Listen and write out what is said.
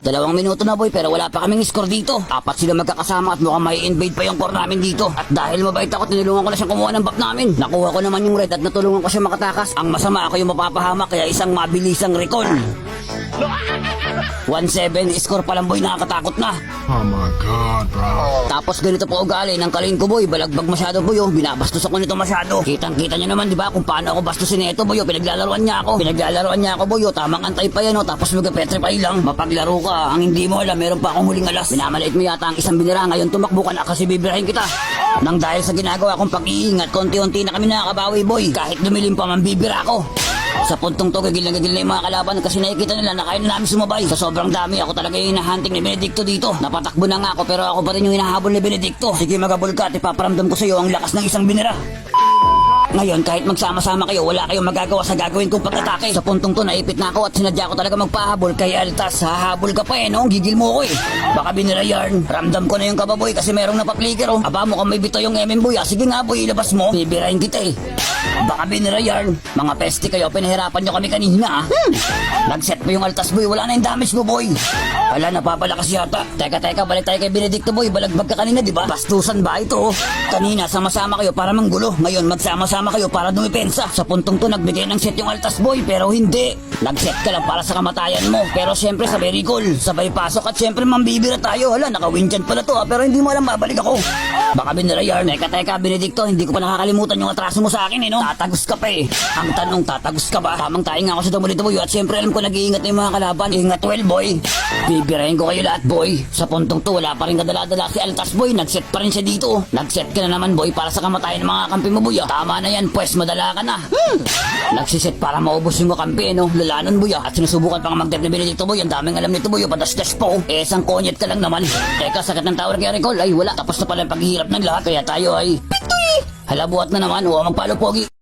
2 minuto na boy, pero wala pa kaming score dito. 4 sila magkakasama at mukhang may invade pa yung core namin dito. At dahil mabait ako, tinulungan ko na siyang kumuha ng buff namin. Nakuha ko naman yung red at natulungan ko siya makatakas. Ang masama ako yung mapapahamak, kaya isang mabilisang recall. 1-7, score pa lang boy, nakakatakot na. Oh my God, bro. Tapos ganito po ugali ng kalin ko boy, balagbag masyado boy, oh. Binabastos ako nito masyado. Kitang-kita nyo naman, di ba, kung paano ako bastusin nito boy, oh. Pinaglalaroan niya ako boy, oh. Tamang antay pa yan, oh. Tapos mag-petrify lang. Mapaglaro ka, ang hindi mo alam, meron pa akong huling alas. Minamaliit mo yata ang isang binira, ngayon tumakbo ka na kasi bibirahin kita. Nang dahil sa ginagawa kong pag-iingat, konti-unti na kami nakakabawi boy. Kahit dumilim pa man bibira ako. Sa puntong to, gagil na yung mga kalaban kasi nakikita nila na kaya na namin sumabay. Sa sobrang dami, ako talaga yung hinahunting ni Benedicto dito. Napatakbo na nga ako, pero ako pa rin yung hinahabol ni Benedicto. Sige, magabol ka at ipaparamdam ko sa iyo ang lakas ng isang binira. Ngayon, kahit magsama-sama kayo, wala kayong magagawa sa gagawin kong pag-atake. Sa puntong to, naipit na ako at sinadya ko talaga magpahabol. Kay Altas, hahabol ka pa no? Gigil mo ko Baka binira yarn. Ramdam ko na yung kababoy kasi merong napaplikir Aba mo kung may bito yung boy. Sige nga boy, ilabas mo. Bibirahin kita Baka binira yarn. Mga peste kayo, pinahirapan nyo kami kanina Nag-set mo yung Altas boy, wala na yung damage mo boy. Wala, napapalakas yata. Teka, balik tayo kay Benedicto boy. Balagbag ka kanina, di ba? Bastusan ba ito? Kanina, sama-sama kayo para manggulo. Ngayon, magsama-sama kayo para dumipensa. Sa puntong to, nagbigay ng set yung Altas boy, pero hindi. Nag-set ka lang para sa kamatayan mo. Pero syempre, sabay recall, sabay pasok at syempre mambibira tayo. Hala, naka-win dyan pala to pero hindi mo alam, babalik ako. Baka binira yarn. Teka, Benedicto, hindi ko pa nakakalimutan yung atraso mo sa akin no? Tatagos ka pa Ang tanong, tatagos ka ba? Tamang tayo nga ako sa dumulito boy at syempre alam ko nag-iingat na yung mga kalaban. Ingat well boy. Bibirahin ko kayo lahat boy. Sa puntong to, wala pa rin kadala-dala si Altas boy. Nag-set pa rin siya dito. Nag-set ka na naman boy para sa kamatayan ng mga kampi mo boy. Tama na yan, pues madala ka na. Nagsiset para maubos yung kakampi lalanon boy At sinusubukan pang mag-dep ni Benedicto boy. Ang daming alam nito boy, padas-das po. Isang konyet ka lang naman. Teka, sakit ng tower kaya recall. Ay wala, tapos na pala ang paghihirap ng lahat. Kaya tayo ay Pitoy! Hala, buhat na naman. Huwag magpalo pogi.